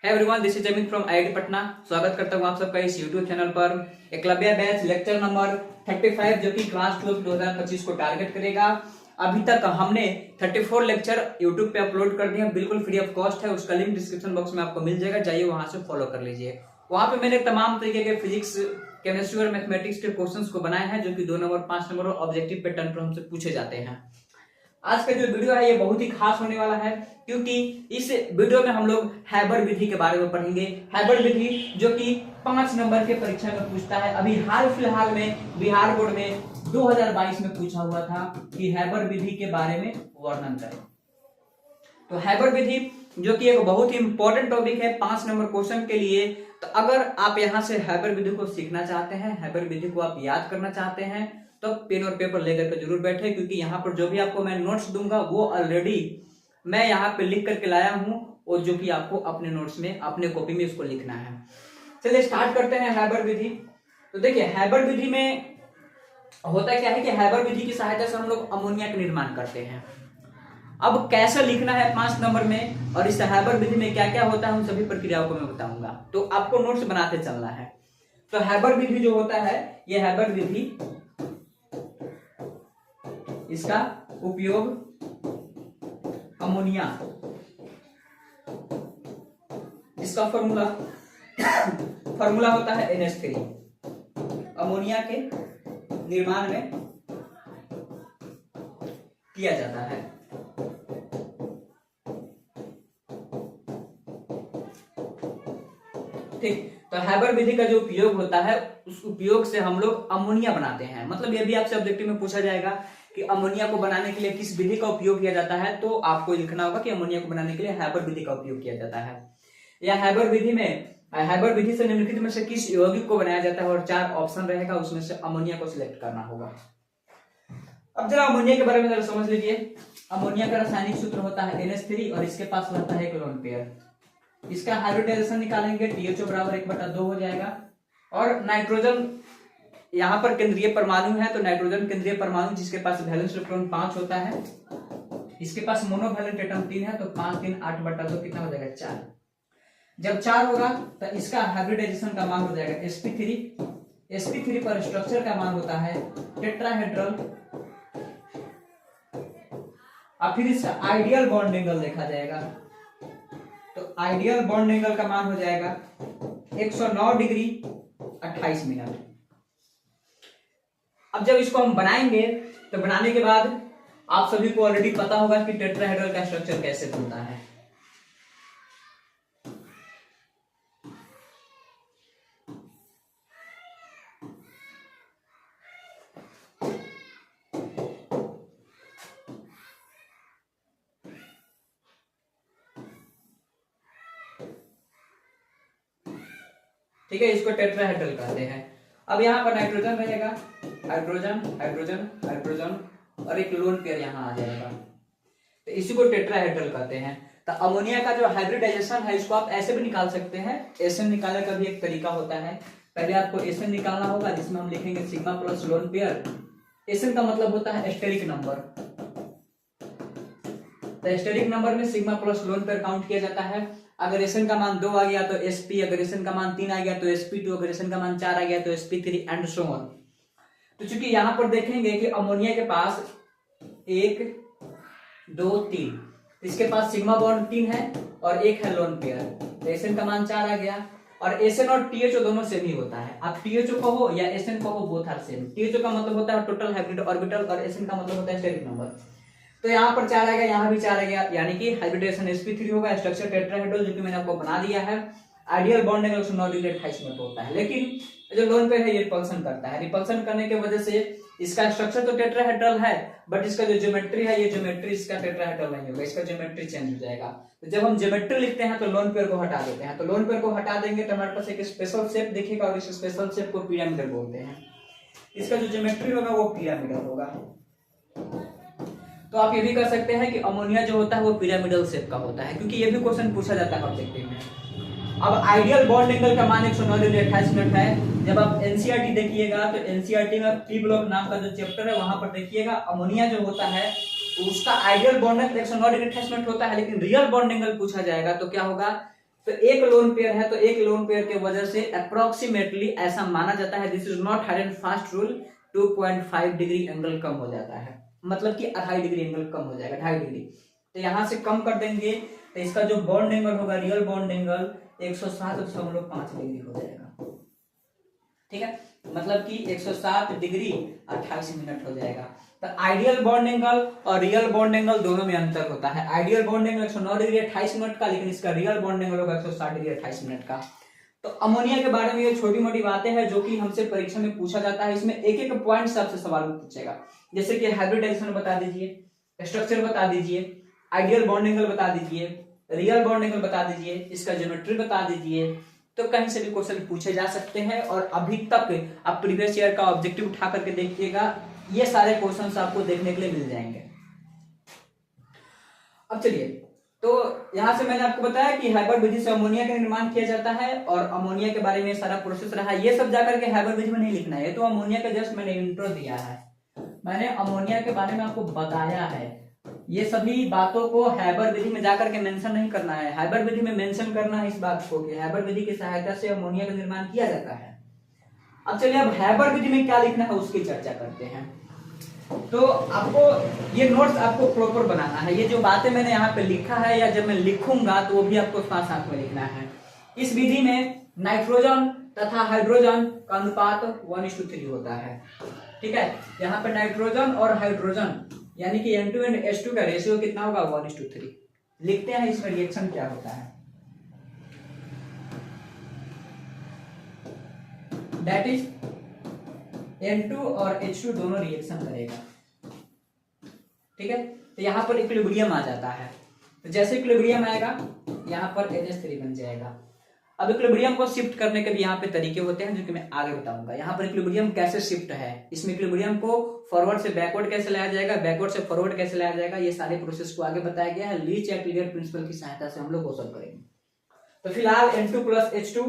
है everyone, this is Amit from IIT Patna. स्वागत करता हूं आप सबका इस यूट्यूब चैनल पर। एकलव्य बैच लेक्चर नंबर 35 जो कि क्लास 12 2025 को टारगेट करेगा। अभी तक हमने 34 लेक्चर यूट्यूब पे अपलोड कर दिए हैं, बिल्कुल फ्री ऑफ कॉस्ट है। उसका लिंक डिस्क्रिप्शन बॉक्स में आपको मिल जाएगा, जाइए वहां से फॉलो कर लीजिए। वहां पे मैंने तमाम तरीके के फिजिक्स, केमिस्ट्री और मैथमेटिक्स के क्वेश्चंस को बनाए हैं, जो कि 2 नंबर, 5 नंबर और ऑब्जेक्टिव पैटर्न पर हमसे पूछे जाते हैं। आज का जो वीडियो है ये बहुत ही खास होने वाला है, क्योंकि इस वीडियो में हम लोग हैबर विधि के बारे में पढ़ेंगे। हैबर विधि जो कि 5 नंबर के परीक्षा में पूछता है। अभी हाल फिलहाल में बिहार बोर्ड में 2022 में पूछा हुआ था कि हैबर विधि के बारे में वर्णन करें। तो हैबर विधि जो कि एक बहुत ही इंपॉर्टेंट टॉपिक है 5 नंबर क्वेश्चन के लिए। तो अगर आप यहाँ से हैबर विधि को सीखना चाहते हैं, हैबर विधि को आप याद करना चाहते हैं, तो पेन और पेपर लेकर के जरूर बैठे, क्योंकि यहाँ पर जो भी आपको मैं नोट्स दूंगा वो ऑलरेडी मैं यहाँ पे लिख करके लाया हूँ, और जो कि आपको अपने नोट्स में, अपने कॉपी में इसको लिखना है। चलिए स्टार्ट करते हैं हैबर विधि। तो देखिए हैबर विधि में होता क्या है कि हैबर विधि की सहायता से हम लोग अमोनिया का निर्माण करते हैं। अब कैसे लिखना है 5 नंबर में और इस हैबर विधि में क्या क्या होता है, उन सभी प्रक्रियाओं को मैं बताऊंगा। तो आपको नोट्स बनाते चलना है। तो हैबर विधि जो होता है, ये हैबर विधि, इसका उपयोग अमोनिया, इसका फॉर्मूला होता है NH3, अमोनिया के निर्माण में किया जाता है। ठीक, तो हैबर विधि का जो उपयोग होता है, उस उपयोग से हम लोग अमोनिया बनाते हैं। मतलब ये भी आपसे ऑब्जेक्टिव में पूछा जाएगा कि अमोनिया को बनाने के लिए किस विधि का उपयोग किया जाता है, तो आपको लिखना होगा कि अमोनिया को बनाने के लिए हैबर विधि का उपयोग किया जाता है। या हैबर विधि से निम्नलिखित में से किस यौगिक को बनाया जाता है, और 4 ऑप्शन रहेगा, उसमें से अमोनिया को सिलेक्ट करना होगा। अब जरा अमोनिया के बारे में जरा समझ लीजिए। अमोनिया का रासायनिक सूत्र होता है NH3 और इसके पास रहता है एक लोन पेयर। इसका हाइब्रिडाइजेशन निकालेंगे, THO बराबर 1/2 हो जाएगा। और नाइट्रोजन यहाँ पर केंद्रीय परमाणु है, तो नाइट्रोजन केंद्रीय परमाणु जिसके पास वैलेंस इलेक्ट्रॉन 5 होता है, इसके पास मोनोवैलेंट एटम 3 है, तो 5 3 8/2 कितना हो जाएगा 4। जब 4 होगा तो इसका हाइब्रिडाइजेशन का मान हो जाएगा sp3 पर स्ट्रक्चर का मान होता है टेट्राहेड्रल। और फिर इसका आइडियल बॉन्ड एंगल देखा जाएगा, तो आइडियल बॉन्ड एंगल का मान हो जाएगा 109 डिग्री 28 मिनट। अब जब इसको हम बनाएंगे, तो बनाने के बाद आप सभी को ऑलरेडी पता होगा कि टेट्राहेड्रल का स्ट्रक्चर कैसे बनता है। ठीक है, इसको टेट्राहेड्रल कहते हैं। अब यहाँ पर नाइट्रोजन रहेगा, हाइड्रोजन हाइड्रोजन हाइड्रोजन, और एक लोन पेयर यहाँ आ जाएगा, तो इसी को टेट्राहेड्रल कहते हैं। तो अमोनिया का जो हाइब्रिडाइजेशन है, इसको आप ऐसे भी निकाल सकते हैं। एसएन निकालने का भी एक तरीका होता है। पहले आपको एसएन निकालना होगा, जिसमें हम लिखेंगे sigma plus lone pair. S N का मतलब होता है एस्टेरिक नंबर, तो एस्टेरिक नंबर में sigma plus lone pair count किया जाता है। अगर एसएन का मान 2 आ गया तो sp, अगर एसएन का मान 3 आ गया तो sp2, अगर एसएन का मान 4 आ गया तो sp3 एंड सो ऑन। तो चूंकि यहां पर देखेंगे कि अमोनिया के पास 1 2 3, इसके पास सिग्मा बॉन्ड 3 है और 1 है लोन पेयर, तो एसएन का मान 4 आ गया। और एसएन और THO दोनों सेम ही होता है। आप THO कहो या एसएन कहो, बोथ आर सेम। THO का मतलब होता है टोटल हाइब्रिड ऑर्बिटल और एसएन का मतलब होता है स्टेरिक नंबर। तो यहाँ पर 4 आ गया, यहाँ भी 4 आ गया, यानी कि हाइब्रिडेशन sp3 होगा, स्ट्रक्चर टेट्राहेड्रल, जो कि मैंने आपको बना दिया है। Ideal bond angle 109 degree 28 minute होता है। लेकिन जो लोन पेयर है ये रिपल्सन करता है। रिपल्सन करने की वजह से इसका स्ट्रक्चर तो टेट्राहेड्रल है, बट इसका जो ज्योमेट्री है, ये ज्योमेट्री इसका टेट्राहेड्रल नहीं होगा, इसका ज्योमेट्री चेंज हो जाएगा। तो जब हम ज्योमेट्री लिखते हैं तो लोन पेयर को हटा देते हैं। तो लोन पेयर को हटा देंगे तो हमारे पास एक स्पेशल शेप दिखेगा, और इस स्पेशल शेप को पिरामिडल बोलते हैं। इसका जो ज्योमेट्री होगा वो पिरामिडल होगा। तो आप ये भी कर सकते हैं कि अमोनिया जो होता है वो पिरामिडल शेप का होता है, क्योंकि ये भी क्वेश्चन पूछा जाता है ऑब्जेक्टिव में। अब आइडियल बॉन्ड एंगल का मान 109 डिग्री 28 मिनट है। जब आप एनसीईआरटी देखिएगा तो एनसीईआरटी में पी ब्लॉक नाम का जो चैप्टर है, वहां पर देखिएगा अमोनिया जो होता है उसका ideal bond angle 109 degree 28 minute होता है, लेकिन रियल बॉन्ड एंगल पूछा जाएगा तो क्या होगा, तो एक लोन पेयर है, तो एक लोन पेयर के वजह से अप्रोक्सीमेटली ऐसा माना जाता है, this is not hard and fast rule, 2.5 degree angle कम हो जाता है, मतलब कि 2.5 डिग्री एंगल कम हो जाएगा, 2.5 डिग्री। तो यहां से कम कर देंगे तो इसका जो बॉन्ड एंगल होगा, रियल बॉन्ड एंगल 107.5 डिग्री हो जाएगा। ठीक है, मतलब कि 107 डिग्री 28 मिनट हो जाएगा। तो आइडियल बॉन्ड एंगल और रियल बॉन्ड एंगल दोनों में अंतर होता है। Ideal bond angle 109 degree 28 minute का, लेकिन इसका रियल बॉन्ड एंगल होगा 160 डिग्री 28 मिनट का। तो अमोनिया के बारे में ये छोटी मोटी बातें हैं जो कि हमसे परीक्षा में पूछा जाता है। इसमें एक एक पॉइंट से आपसे सवाल पूछेगा, जैसे कि हाइब्रिडाइजेशन बता दीजिए, स्ट्रक्चर बता दीजिए, आइडियल बॉन्ड एंगल बता दीजिए, रियल बॉन्ड एंगल बता दीजिए, इसका ज्योमेट्री बता दीजिए। तो कहीं से भी क्वेश्चन पूछे जा सकते हैं और अभी तक आप प्रीवियस ईयर का ऑब्जेक्टिव उठा करके देखिएगा, ये सारे क्वेश्चंस आपको देखने के लिए मिल जाएंगे। अब चलिए, तो यहां से मैंने आपको बताया कि हैबर विधि से अमोनिया का निर्माण किया जाता है और अमोनिया के बारे में सारा प्रोसेस रहा है। ये सब जाकर के हैबर विधि में नहीं लिखना है, तो अमोनिया का जस्ट मैंने इंट्रो दिया है, मैंने अमोनिया के बारे में आपको बताया है। ये सभी बातों को हैबर विधि में जाकर के मेंशन नहीं करना है, हैबर विधि में मेंशन करना है इस बात को कि हैबर विधि की सहायता से अमोनिया का निर्माण किया जाता है। अब चलिए, अब हैबर विधि में क्या लिखना है उसकी चर्चा करते हैं। तो आपको ये नोट्स आपको प्रॉपर बनाना है, ये जो बातें मैंने यहाँ पे लिखा है या जब मैं लिखूंगा तो वो भी आपको साथ साथ में लिखना है। इस विधि में नाइट्रोजन तथा हाइड्रोजन का अनुपात 1:3 होता है। ठीक है, यहाँ पे नाइट्रोजन और हाइड्रोजन यानी कि N2 एंड H2 का रेशियो कितना होगा, 1:3। लिखते हैं इसमें रिएक्शन क्या होता है। दैट इज N2 और H2 दोनों रिएक्शन करेगा। ठीक है, तो यहां पर इक्विलिब्रियम आ जाता है। तो जैसे इक्विलिब्रियम आएगा यहां पर NH3 बन जाएगा। अब इक्विलिब्रियम को शिफ्ट करने के भी यहाँ पे तरीके होते हैं जो कि मैं आगे बताऊंगा। यहाँ पर इक्विलिब्रियम कैसे शिफ्ट है, इसमें इक्विलिब्रियम को फॉरवर्ड से बैकवर्ड कैसे लाया जाएगा, बैकवर्ड से फॉरवर्ड कैसे लाया जाएगा, ये सारे प्रोसेस को आगे बताया गया है। लीच या क्लियर प्रिंसिपल की सहायता से हम लोग वो सब करेंगे। तो फिलहाल N2 + H2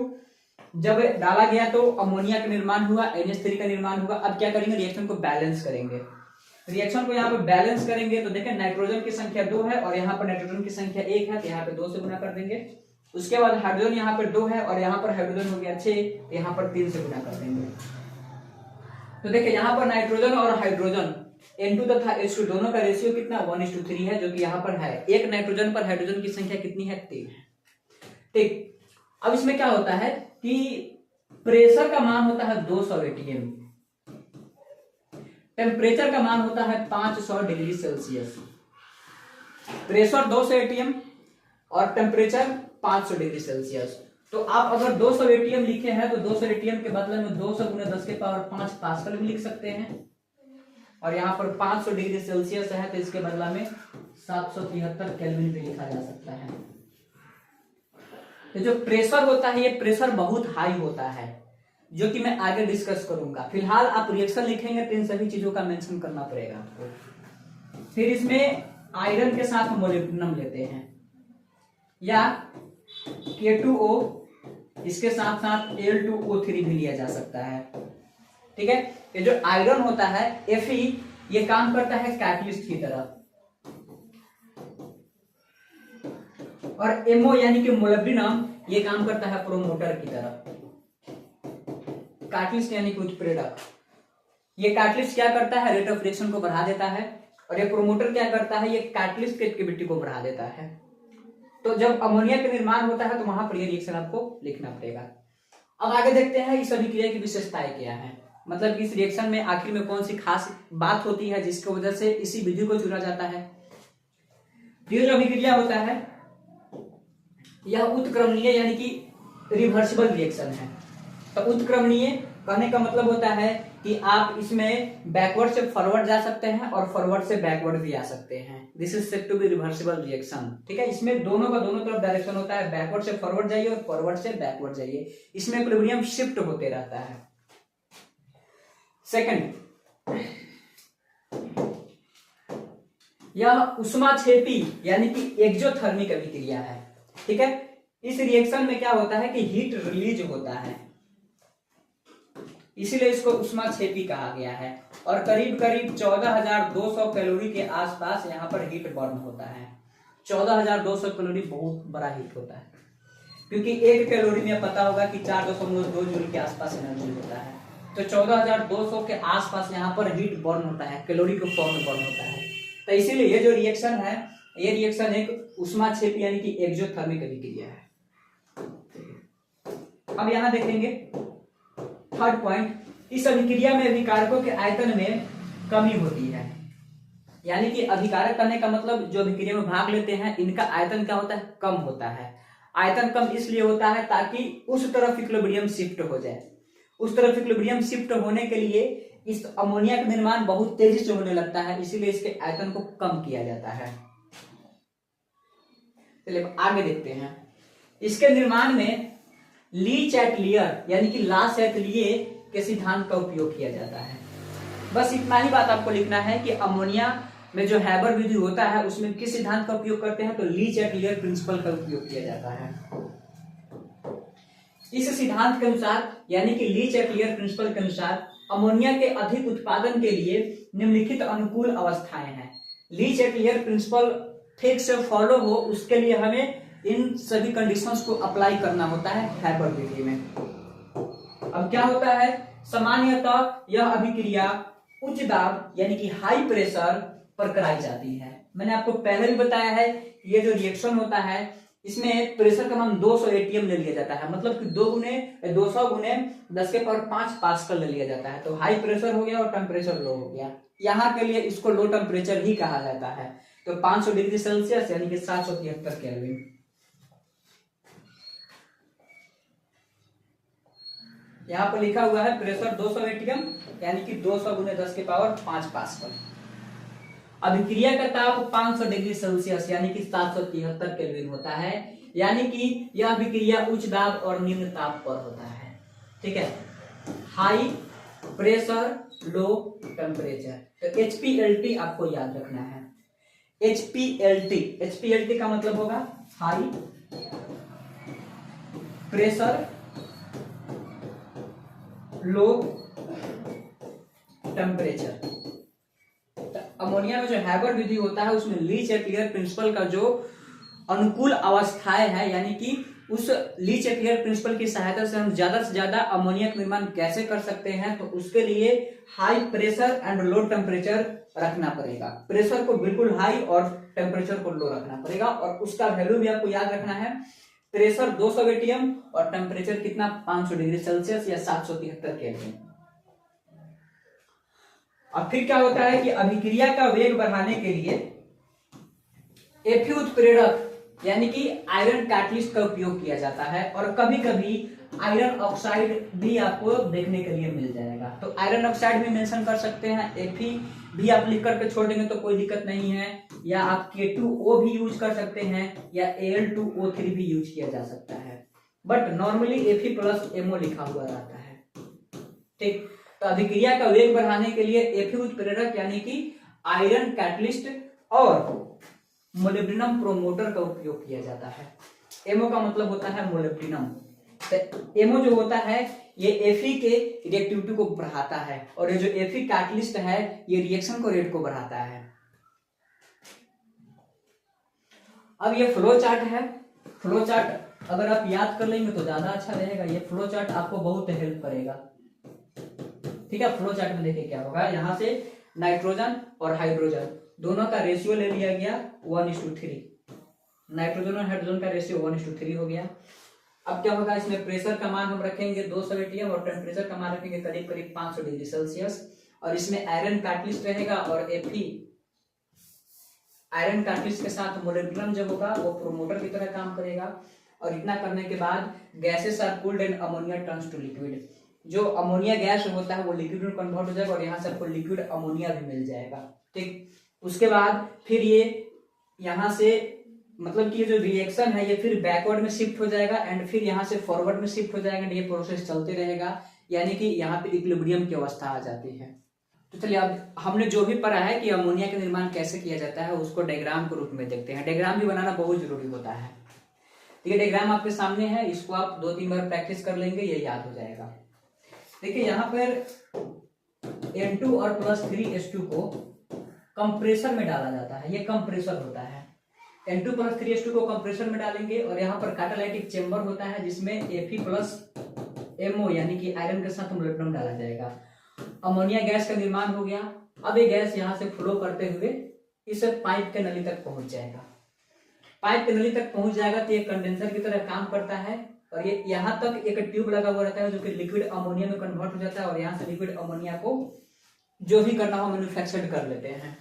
जब डाला गया तो अमोनिया का निर्माण हुआ, NH3 का निर्माण हुआ। अब क्या करेंगे, रिएक्शन को बैलेंस करेंगे। रिएक्शन को यहाँ पे बैलेंस करेंगे तो देखें नाइट्रोजन की संख्या 2 है और यहाँ पर नाइट्रोजन की संख्या 1 है, तो यहाँ पे 2 से गुना कर देंगे। उसके बाद हाइड्रोजन यहाँ पर 2 है और यहाँ पर हाइड्रोजन हो गया 6, यहाँ पर 3 से गुना कर देंगे। तो देखिए यहाँ पर नाइट्रोजन और हाइड्रोजन N2 तथा H2 दोनों का रेशियो कितना, 1:3 है, जो कि यहाँ पर है। एक नाइट्रोजन पर हाइड्रोजन की संख्या कितनी है, 3 है। ठीक, अब इसमें क्या होता है कि प्रेशर का मान होता है 200 atm, टेम्परेचर का मान होता है 500 डिग्री सेल्सियस। प्रेशर 200 atm और टेम्परेचर 500 डिग्री सेल्सियस। तो आप अगर 200 atm लिखे हैं तो 200 atm के बदले में 200 × 10⁵ पास्कल भी लिख सकते हैं, और यहाँ पर 500 डिग्री सेल्सियस है तो इसके बदला में 773 केल्विन भी लिखा जा सकता है। तो जो प्रेशर होता है ये प्रेशर बहुत हाई होता है, जो कि मैं आगे डिस्कस करूंगा। फिलहाल आप रिएक्शन लिखेंगे तो इन सभी चीजों का मेंशन करना पड़ेगा आपको। फिर इसमें आयरन के साथ मोलिब्डेनम लेते हैं या K2O, इसके साथ साथ Al2O3 भी लिया जा सकता है। ठीक है, ये जो आयरन होता है Fe, ये काम करता है कैटलिस्ट की तरह, और MO यानी कि मोलिब्डेनम ये काम करता है प्रोमोटर की तरह। कैटलिस्ट यानी कि उत्प्रेरक, ये कैटलिस्ट क्या करता है, रेट ऑफ रिएक्शन को बढ़ा देता है, और ये प्रोमोटर क्या करता है, ये कैटलिस्ट की एक्टिविटी को बढ़ा देता है। तो जब अमोनिया का निर्माण होता है तो वहां पर ये रिएक्शन आपको लिखना पड़ेगा। अब आगे देखते हैं इस अभिक्रिया की विशेषताएं क्या है, मतलब कि इस रिएक्शन में आखिर में कौन सी खास बात होती है जिसकी वजह से इसी विधि को चुना जाता है। ये जो अभिक्रिया होता है यह उत्क्रमणीय यानी कि रिवर्सिबल रिएक्शन है। तो उत्क्रमणीय कहने का मतलब होता है कि आप इसमें बैकवर्ड से फॉरवर्ड जा सकते हैं और फॉरवर्ड से बैकवर्ड भी आ सकते हैं। This is said to be reversible reaction. ठीक है, इसमें दोनों का दोनों तरफ डायरेक्शन होता है, बैकवर्ड से फॉरवर्ड जाइए और फॉरवर्ड से बैकवर्ड जाइए। इसमें इक्विलिब्रियम शिफ्ट होते रहता है। सेकंड, यह उष्माक्षेपी यानी कि एक्सोथर्मिक अभिक्रिया है। ठीक है, इस रिएक्शन में क्या होता है कि हीट रिलीज होता है, इसीलिए इसको उष्माक्षेपी कहा गया है, और करीब करीब 14,200 कैलोरी के आसपास यहाँ पर हीट बर्न होता है। 14,200 कैलोरी बहुत बड़ा हीट होता है। क्योंकि 1 कैलोरी में पता होगा कि 4.2 जूल के आसपास एनर्जी होता है। तो 14,200 के आसपास यहाँ पर हीट बर्न होता है, कैलोरी के फॉर्म में बर्न होता है। तो इसीलिए ये जो रिएक्शन है, ये रिएक्शन एक ऊष्माक्षेपी यानी कि एक्सोथर्मिक अभिक्रिया है। अब यहाँ देखेंगे थर्ड पॉइंट, इस अभिक्रिया में अभिकारकों के आयतन में कमी होती है। यानी कि अभिकारक करने का मतलब जो अभिक्रिया में भाग लेते हैं इनका आयतन क्या होता है, कम होता है। आयतन कम इसलिए होता है ताकि उस तरफ इक्विलिब्रियम शिफ्ट हो जाए। उस तरफ इक्विलिब्रियम शिफ्ट होने के लिए इस अमोनिया का निर्माण बहुत तेजी से होने लगता है, इसीलिए इसके आयतन को कम किया जाता है। चलिए आगे देखते हैं। इसके निर्माण में ली चैटलियर यानी कि ला चैटलियर के सिद्धांत का उपयोग किया जाता है। बस इतना ही बात आपको लिखना है कि अमोनिया में जो हैबर विधि होता है उसमें किस सिद्धांत का उपयोग करते हैं, तो ली चैटलियर प्रिंसिपल का उपयोग किया जाता है। इस सिद्धांत के अनुसार यानी कि ली चैटलियर प्रिंसिपल के अनुसार अमोनिया के अधिक उत्पादन के लिए निम्नलिखित अनुकूल अवस्थाएं हैं। ली चैटलियर प्रिंसिपल ठीक से फॉलो हो उसके लिए हमें इन सभी कंडीशंस को अप्लाई करना होता है हैबर विधि में। अब क्या होता है, सामान्यतः यह अभिक्रिया उच्च दाब यानी कि हाई प्रेशर पर कराई जाती है। मैंने आपको पहले भी बताया है ये जो रिएक्शन होता है इसमें प्रेशर का मान 200 एटीएम ले लिया जाता है, मतलब कि 200 गुने 10 के पावर 5 पास्कल ले लिया जाता है। तो हाई प्रेशर हो गया और टेम्परेचर लो हो गया, यहाँ के लिए इसको लो टेम्परेचर ही कहा जाता है। तो 500 डिग्री सेल्सियस यानी कि 773 केल्विन। यहाँ पर लिखा हुआ है प्रेशर 200 एटीएम यानी कि 200 गुने 10 के पावर 5 पास्कल। अभिक्रिया का ताप 500 डिग्री सेल्सियस यानी कि 773 केल्विन होता है, यानी कि यह अभिक्रिया उच्च दाब और निम्न ताप पर होता है। ठीक है, हाई प्रेशर लो टेम्परेचर। तो HPLT आपको याद रखना है। HPLT का मतलब होगा high pressure low temperature. Ammonia में जो हैबर विधि होता है उसमें ली चैटलियर प्रिंसिपल का जो अनुकूल अवस्थाएं है, यानी कि उस ली चैटलियर प्रिंसिपल की सहायता से हम ज्यादा से ज्यादा अमोनिया का निर्माण कैसे कर सकते हैं, तो उसके लिए high pressure and low temperature रखना पड़ेगा। प्रेशर को बिल्कुल हाई और टेम्परेचर को लो रखना पड़ेगा, और उसका वैल्यू भी आपको याद रखना है। प्रेशर 200 एटीएम और टेम्परेचर कितना, 500 डिग्री सेल्सियस या 773 केल्विन। अब फिर क्या होता है कि अभिक्रिया का वेग बढ़ाने के लिए Fe उत्प्रेरक यानी कि आयरन कैटलिस्ट का उपयोग किया जाता है, और कभी कभी आयरन ऑक्साइड भी आपको देखने के लिए मिल जाएगा। तो आयरन ऑक्साइड भी मेंशन कर सकते हैं, Fe भी आप लिख करके छोड़ देंगे तो कोई दिक्कत नहीं है, या आप K2O भी यूज कर सकते हैं, या Al2O3 भी यूज किया जा सकता है, but normally Fe plus MO लिखा हुआ रहता है। ठीक, तो अभिक्रिया का वेग बढ़ाने के लिए Fe उत्प्रेरक यानी कि आयरन कैटलिस्ट और मोलिब्डेनम प्रोमोटर का उपयोग किया जाता है। एमओ का मतलब होता है मोलिब्डेनम। तो एमओ जो होता है ये Fe के रिएक्टिविटी को बढ़ाता है, और ये जो Fe कैटलिस्ट है ये रिएक्शन को रेट को बढ़ाता है। अब ये फ्लो चार्ट है। फ्लो चार्ट अगर आप याद कर लेंगे तो ज्यादा अच्छा रहेगा। ये फ्लो चार्ट आपको बहुत हेल्प करेगा। ठीक है, फ्लो चार्ट में देखिए क्या होगा। यहाँ से नाइट्रोजन और हाइड्रोजन दोनों का रेशियो ले लिया गया 1:3। नाइट्रोजन और हाइड्रोजन का रेशियो 1:3 हो गया। अब क्या होगा, इसमें प्रेशर का मान हम रखेंगे 200 एटीएम और टेम्परेचर का मान रखेंगे करीब करीब 500 डिग्री सेल्सियस, और इसमें आयरन कैटलिस्ट रहेगा, और Fe आयरन कैटलिस्ट के साथ मोलिब्डेनम जब होगा वो प्रोमोटर की तरह काम करेगा। और इतना करने के बाद gases are cooled and ammonia turns to liquid. जो अमोनिया गैस होता है वो लिक्विड में कन्वर्ट हो जाएगा, और यहाँ से आपको लिक्विड अमोनिया भी मिल जाएगा। ठीक, उसके बाद फिर ये यहाँ से मतलब कि जो रिएक्शन है ये फिर बैकवर्ड में शिफ्ट हो जाएगा, एंड फिर यहाँ से फॉरवर्ड में शिफ्ट हो जाएगा। ये प्रोसेस चलते रहेगा, यानी कि यहाँ पे इक्विलिब्रियम की अवस्था आ जाती है। तो चलिए अब हमने जो भी पढ़ा है कि अमोनिया का निर्माण कैसे किया जाता है उसको डायग्राम के रूप में देखते हैं। डायग्राम भी बनाना बहुत जरूरी होता है। तो ये डायग्राम आपके सामने है, इसको आप 2-3 बार प्रैक्टिस कर लेंगे, ये याद हो जाएगा। देखिए यहाँ पर N2 और +3H2 को कंप्रेसर में डाला जाता है। ये कंप्रेसर होता है। N2+3H2 को कंप्रेसर में डालेंगे और यहाँ पर कैटालाइटिक चेंबर होता है जिसमें Fe+MO यानी कि आयरन के साथ मोलिब्डेनम डाला जाएगा। अमोनिया गैस का निर्माण हो गया। अब ये गैस यहाँ से फ्लो करते हुए इस पाइप के नली तक पहुंच जाएगा। पाइप के नली तक पहुंच जाएगा तो ये कंडेंसर की तरह काम करता है और ये यहाँ तक एक ट्यूब लगा हुआ रहता है जो कि लिक्विड अमोनिया में कन्वर्ट हो जाता है और यहाँ से लिक्विड अमोनिया को जो भी करना हो मैन्युफैक्चर्ड कर लेते हैं।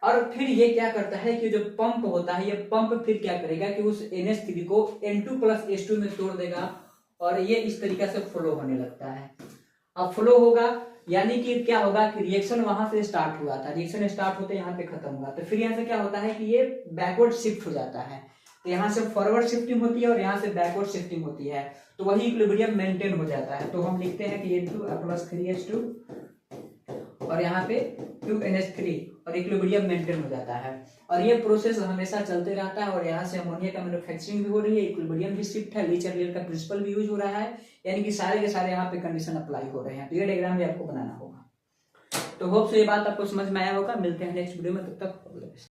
और फिर ये क्या करता है कि जो पंप होता है, ये पंप फिर क्या करेगा कि उस NH3 को N2+H2 में तोड़ देगा और ये इस तरीके से फ्लो होने लगता है। अब फ्लो होगा यानी कि क्या होगा कि रिएक्शन वहां से स्टार्ट हुआ था, रिएक्शन स्टार्ट होते यहाँ पे खत्म हुआ, तो फिर यहाँ से क्या होता है कि ये बैकवर्ड शिफ्ट हो जाता है। तो यहाँ से फॉरवर्ड शिफ्टिंग होती है और यहाँ से बैकवर्ड शिफ्टिंग होती है, तो वही इक्विलिब्रियम मेंटेन हो जाता है। तो हम लिखते हैं कि N2+3H2 और यहाँ पे 2NH3 और इक्विलिब्रियम मेंटेन हो जाता है। और ये प्रोसेस हमेशा चलते रहता है और यहाँ से अमोनिया का मैन्युफैक्चरिंग भी हो रही है, इक्विलिब्रियम भी शिफ्ट है, ली चार्लियर का प्रिंसिपल भी यूज हो रहा है, यानी कि सारे के सारे यहाँ पे कंडीशन अप्लाई हो रहे हैं। तो ये डायग्राम भी आपको बनाना होगा। तो होप सो ये बात आपको समझ में आया होगा। मिलते हैं नेक्स्ट वीडियो में, तब तक